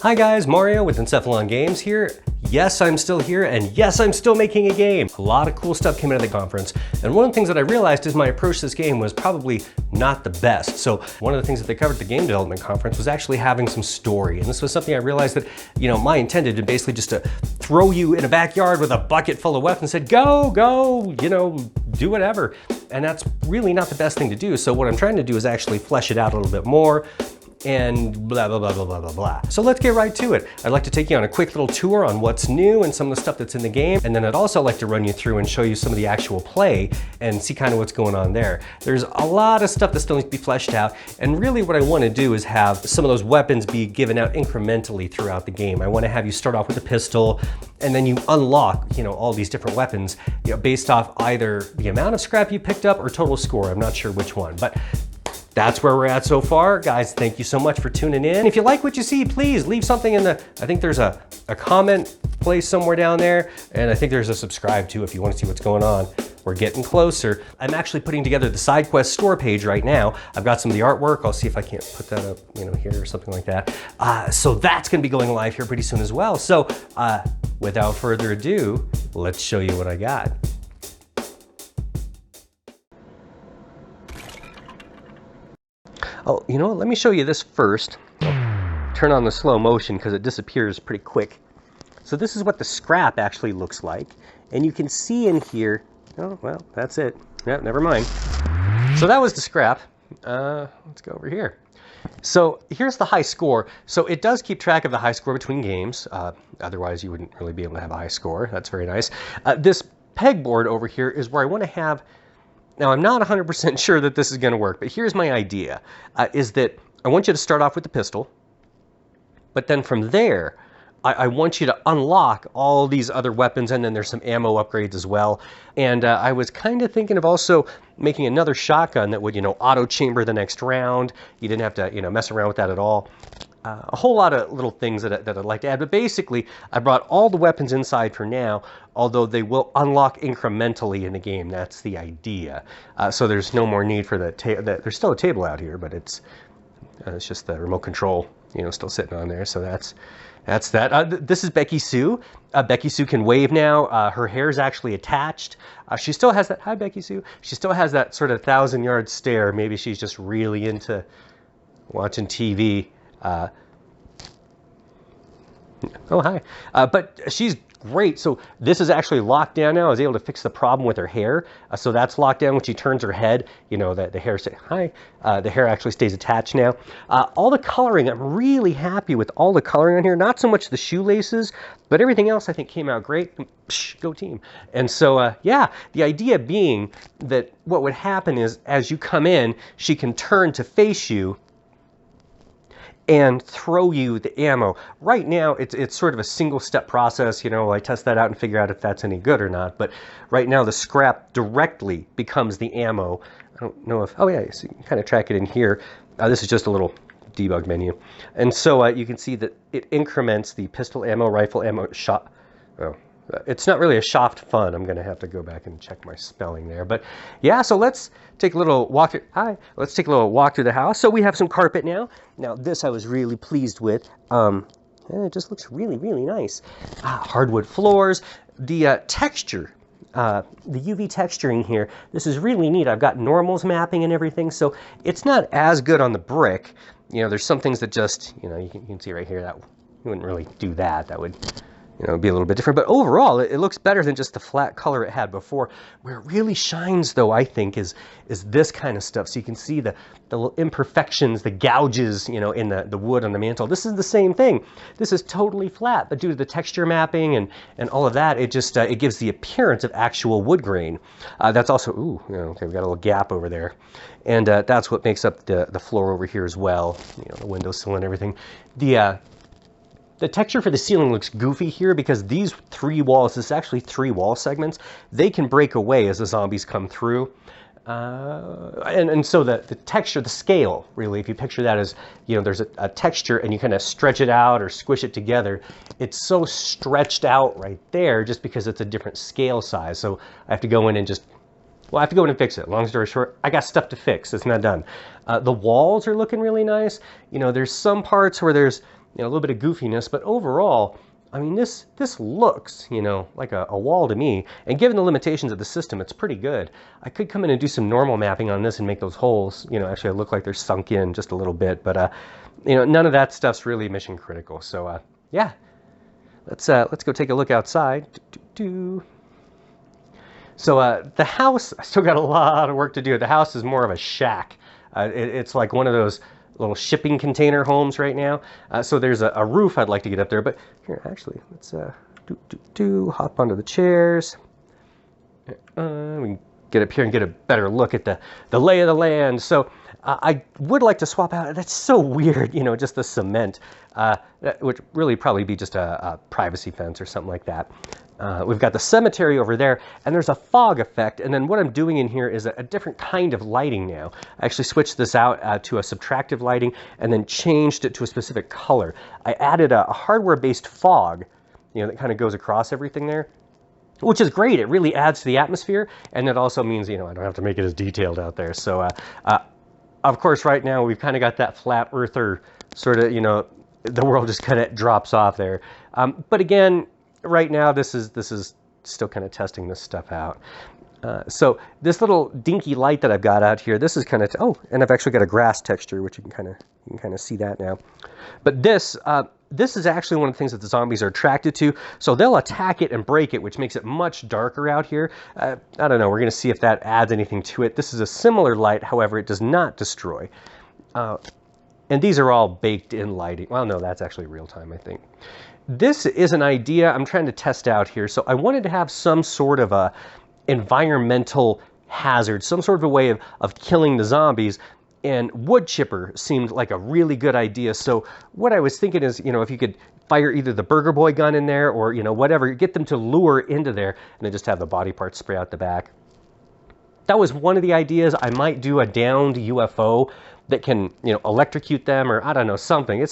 Hi guys, Mario with Encephalon Games here. Yes, I'm still here, and yes, I'm still making a game. A lot of cool stuff came out of the conference, and one of the things that I realized is my approach to this game was probably not the best. So one of the things that they covered at the game development conference was actually having some story, and this was something I realized that, my intent had been basically just to throw you in a backyard with a bucket full of weapons and said, go, do whatever. And that's really not the best thing to do. So what I'm trying to do is actually flesh it out a little bit more, and blah, blah, blah, blah, blah, blah, blah. So let's get right to it. I'd like to take you on a quick little tour on what's new and some of the stuff that's in the game. And then I'd also like to run you through and show you some of the actual play and see kind of what's going on there. There's a lot of stuff that still needs to be fleshed out. And really what I want to do is have some of those weapons be given out incrementally throughout the game. I want to have you start off with a pistol, and then you unlock, all these different weapons, based off either the amount of scrap you picked up or total score. I'm not sure which one, but that's where we're at so far. Guys, thank you so much for tuning in. If you like what you see, please leave something in I think there's a comment place somewhere down there, and I think there's a subscribe too if you want to see what's going on. We're getting closer. I'm actually putting together the side quest store page right now. I've got some of the artwork. I'll see if I can't put that up, here or something like that. So that's gonna be going live here pretty soon as well. So without further ado, let's show you what I got. Oh, you know what? Let me show you this first. Turn on the slow motion because it disappears pretty quick. So this is what the scrap actually looks like. And you can see in here, oh, well, that's it. Yeah, never mind. So that was the scrap. Let's go over here. So here's the high score. So it does keep track of the high score between games. Otherwise, you wouldn't really be able to have a high score. That's very nice. This pegboard over here is where I want to have. Now, I'm not 100% sure that this is going to work, but here's my idea, is that I want you to start off with the pistol, but then from there, I want you to unlock all these other weapons, and then there's some ammo upgrades as well. And I was kind of thinking of also making another shotgun that would, auto-chamber the next round. You didn't have to, mess around with that at all. A whole lot of little things that I'd like to add, but basically I brought all the weapons inside for now, although they will unlock incrementally in the game. That's the idea. So there's no more need for there's still a table out here, but it's just the remote control, still sitting on there. So that's that. This is Becky Sue. Becky Sue can wave now. Her hair's actually attached. She still has that. Hi, Becky Sue. She still has that sort of 1,000-yard stare. Maybe she's just really into watching TV. Oh, hi. But she's great. So this is actually locked down now. I was able to fix the problem with her hair. So that's locked down when she turns her head. The hair the hair actually stays attached now. All the coloring, I'm really happy with all the coloring on here. Not so much the shoelaces, but everything else I think came out great. Psh, go team. And so, yeah, the idea being that what would happen is as you come in, she can turn to face you and throw you the ammo. Right now, it's sort of a single-step process. I test that out and figure out if that's any good or not. But right now, the scrap directly becomes the ammo. I don't know if... Oh, yeah, so you can kind of track it in here. This is just a little debug menu. And so you can see that it increments the pistol ammo, rifle ammo, shot... Oh, it's not really a shaft fun. I'm going to have to go back and check my spelling there. But yeah, so let's take a little walk through. Hi. Let's take a little walk through the house. So we have some carpet now. Now this I was really pleased with. It just looks really, really nice. Hardwood floors. The texture, the UV texturing here, this is really neat. I've got normals mapping and everything. So it's not as good on the brick. There's some things that just, you can see right here that you wouldn't really do that. That would... be a little bit different, but overall it looks better than just the flat color it had before. Where it really shines though, I think, is this kind of stuff. So you can see the little imperfections, the gouges, in the wood on the mantle. This is the same thing. This is totally flat, but due to the texture mapping and all of that, it just it gives the appearance of actual wood grain. That's also, okay, we got a little gap over there. And that's what makes up the floor over here as well, the windowsill and everything. The texture for the ceiling looks goofy here because these three walls, this is actually 3 wall segments, they can break away as the zombies come through. And so the texture, the scale, really, if you picture that as, there's a texture and you kind of stretch it out or squish it together, it's so stretched out right there just because it's a different scale size. So I have to go in and I have to go in and fix it. Long story short, I got stuff to fix. It's not done. The walls are looking really nice. There's some parts where there's a little bit of goofiness, but overall, I mean, this looks, like a wall to me. And given the limitations of the system, it's pretty good. I could come in and do some normal mapping on this and make those holes, actually look like they're sunk in just a little bit. But, none of that stuff's really mission critical. So, yeah, let's go take a look outside. So the house, I still got a lot of work to do. The house is more of a shack. It's like one of those little shipping container homes right now. So there's a roof I'd like to get up there. But here, actually, let's hop onto the chairs. We can get up here and get a better look at the lay of the land. So I would like to swap out. That's so weird, just the cement. That would really probably be just a privacy fence or something like that. We've got the cemetery over there, and there's a fog effect. And then what I'm doing in here is a different kind of lighting now. I actually switched this out to a subtractive lighting and then changed it to a specific color. I added a hardware-based fog, that kind of goes across everything there, which is great. It really adds to the atmosphere, and it also means, I don't have to make it as detailed out there. So, of course, right now we've kind of got that flat earther sort of, the world just kind of drops off there. But again, right now, this is still kind of testing this stuff out. So this little dinky light that I've got out here, this is kind of, and I've actually got a grass texture, which you can kind of see that now. But this is actually one of the things that the zombies are attracted to. So they'll attack it and break it, which makes it much darker out here. I don't know. We're going to see if that adds anything to it. This is a similar light. However, it does not destroy. And these are all baked in lighting. Well, no, that's actually real time, I think. This is an idea I'm trying to test out here. So I wanted to have some sort of a environmental hazard, some sort of a way of killing the zombies. And wood chipper seemed like a really good idea. So what I was thinking is, if you could fire either the Burger Boy gun in there or, whatever, get them to lure into there and then just have the body parts spray out the back. That was one of the ideas. I might do a downed UFO that can, electrocute them, or I don't know, something.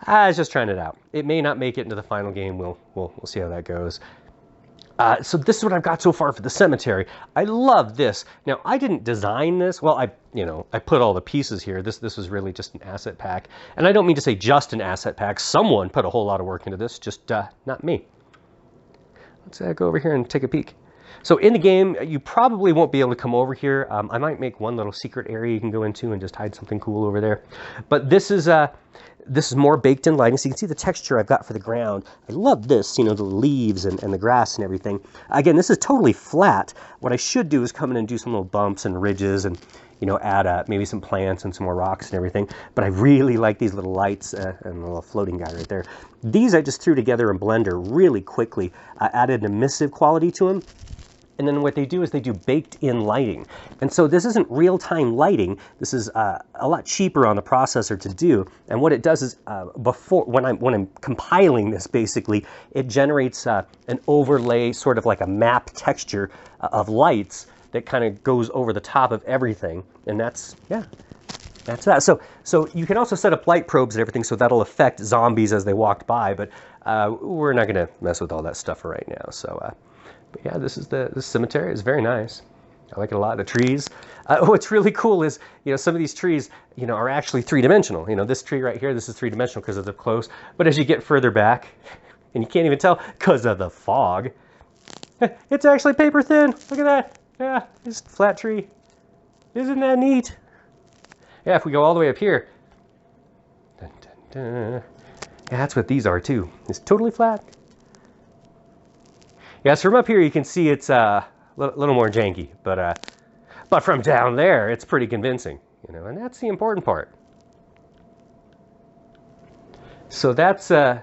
I was just trying it out. It may not make it into the final game. We'll see how that goes. So this is what I've got so far for the cemetery. I love this. Now, I didn't design this. Well, I put all the pieces here. This was really just an asset pack. And I don't mean to say just an asset pack. Someone put a whole lot of work into this, just not me. Let's go over here and take a peek. So in the game, you probably won't be able to come over here. I might make one little secret area you can go into and just hide something cool over there. But this is more baked in lighting, so you can see the texture I've got for the ground. I love this, the leaves and the grass and everything. Again, this is totally flat. What I should do is come in and do some little bumps and ridges and, add maybe some plants and some more rocks and everything. But I really like these little lights and a little floating guy right there. These I just threw together in Blender really quickly. I added an emissive quality to them. And then what they do is they do baked-in lighting. And so this isn't real-time lighting. This is a lot cheaper on the processor to do. And what it does is when I'm compiling this, basically, it generates an overlay, sort of like a map texture of lights that kind of goes over the top of everything. And that's that. So you can also set up light probes and everything, so that'll affect zombies as they walk by. But we're not going to mess with all that stuff right now. So. But yeah, this cemetery is very nice. I like it a lot. The trees. What's really cool is, some of these trees, are actually three-dimensional. This tree right here, this is three-dimensional because it's up close. But as you get further back, and you can't even tell because of the fog, it's actually paper thin. Look at that. Yeah, it's a flat tree. Isn't that neat? Yeah, if we go all the way up here. Dun, dun, dun. Yeah, that's what these are too. It's totally flat. Yeah, so from up here you can see it's a little more janky, but from down there it's pretty convincing, and that's the important part. So that's, I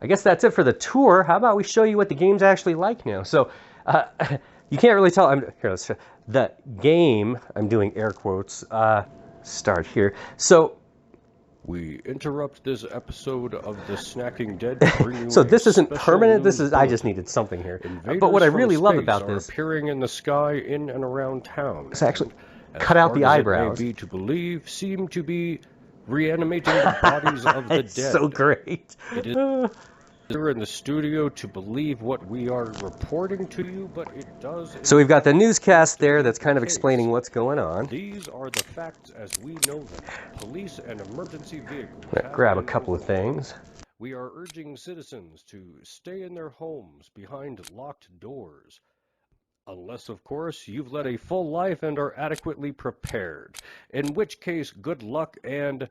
guess that's it for the tour. How about we show you what the game's actually like now? So you can't really tell. Here, let's show. The game, I'm doing air quotes, start here. So we interrupt this episode of The Snacking Dead to bring you so this isn't permanent. This is, I just needed something here. Invaders but what I really love about this, appearing in the sky in and around town. Is actually cut out the eyebrows. May be to believe, seem to be reanimating the bodies of the it's dead. So great. It is They're in the studio to believe what we are reporting to you, but it does. So we've got the newscast there that's kind of explaining what's going on. These are the facts as we know them. Police and emergency vehicles. Grab a couple of things. We are urging citizens to stay in their homes behind locked doors. Unless, of course, you've led a full life and are adequately prepared. In which case, good luck and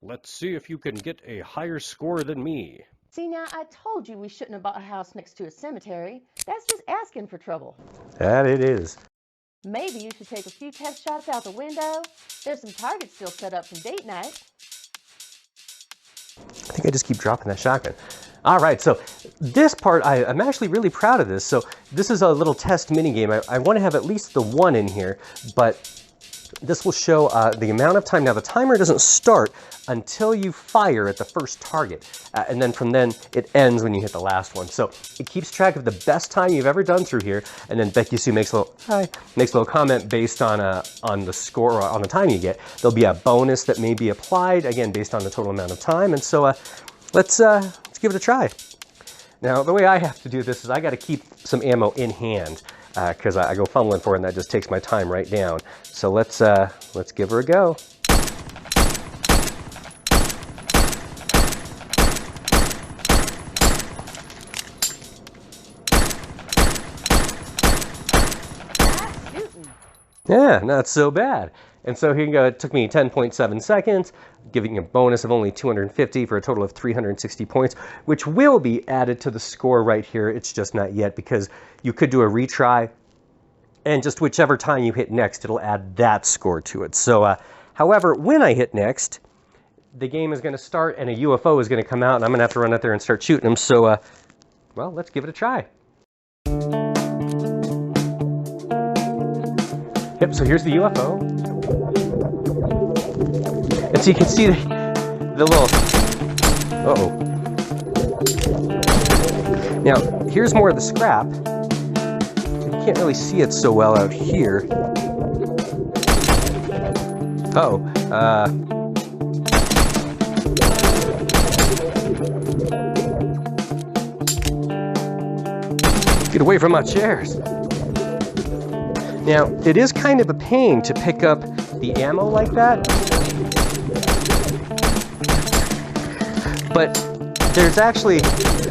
let's see if you can get a higher score than me. See, now, I told you we shouldn't have bought a house next to a cemetery. That's just asking for trouble. That it is. Maybe you should take a few test shots out the window. There's some targets still set up from date night. I think I just keep dropping that shotgun. All right, so this part, I'm actually really proud of this. So this is a little test mini game. I want to have at least the one in here, but this will show the amount of time. Now, the timer doesn't start until you fire at the first target, and then from then it ends when you hit the last one. So it keeps track of the best time you've ever done through here, and then Becky Sue makes a little comment based on the score or on the time you get. There'll be a bonus that may be applied again based on the total amount of time, and so let's give it a try. Now, the way I have to do this is I got to keep some ammo in hand, because I go fumbling for it and that just takes my time right down. So let's give her a go. Yeah, not so bad. And so here you go, it took me 10.7 seconds, giving a bonus of only 250 for a total of 360 points, which will be added to the score right here. It's just not yet because you could do a retry, and just whichever time you hit next, it'll add that score to it. So, however, when I hit next, the game is going to start and a UFO is going to come out, and I'm going to have to run out there and start shooting them. So, well, let's give it a try. Yep, so here's the UFO. And so you can see the little... Uh-oh. Now, here's more of the scrap. You can't really see it so well out here. Get away from my chairs. Now, it is kind of a pain to pick up the ammo like that, but there's actually,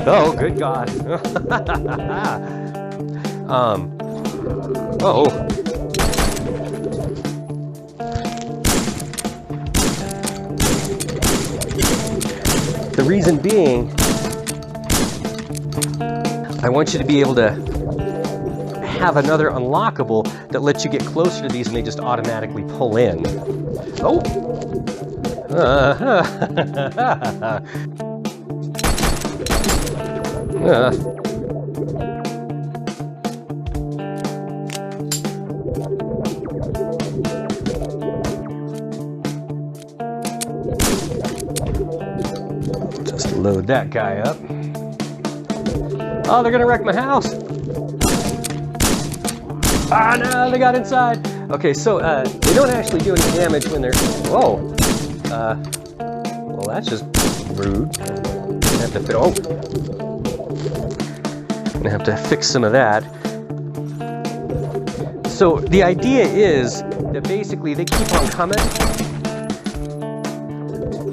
oh, good God. The reason being, I want you to be able to have another unlockable that lets you get closer to these and they just automatically pull in. Oh! Just load that guy up. Oh, they're gonna wreck my house. Ah, no, they got inside. Okay, so they don't actually do any damage when they're... Whoa. Well, that's just rude. I have to... Oh. I'm gonna have to fix some of that. So the idea is that basically they keep on coming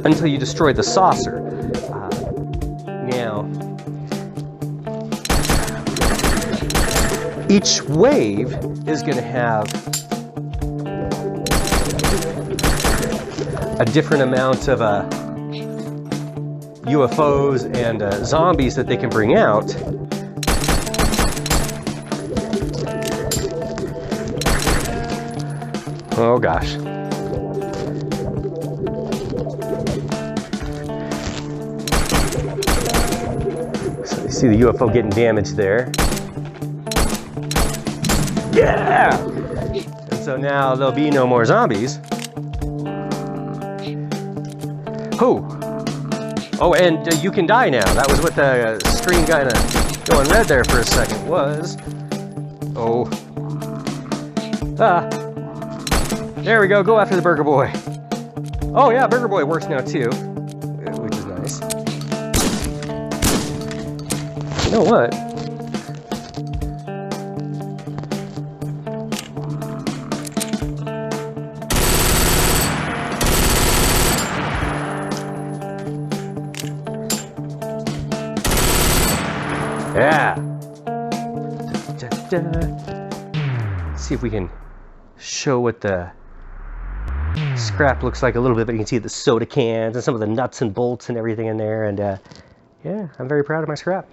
until you destroy the saucer. Now, each wave is going to have a different amount of UFOs and zombies that they can bring out. Oh gosh. So you see the UFO getting damaged there. Yeah! And so now there'll be no more zombies. Oh, and you can die now. That was what the screen kind of going red there for a second was. Oh. There we go. Go after the Burger Boy. Oh yeah, Burger Boy works now too, which is nice. You know what? Yeah. Let's see if we can show what the scrap looks like a little bit, but you can see the soda cans and some of the nuts and bolts and everything in there. And yeah, I'm very proud of my scrap.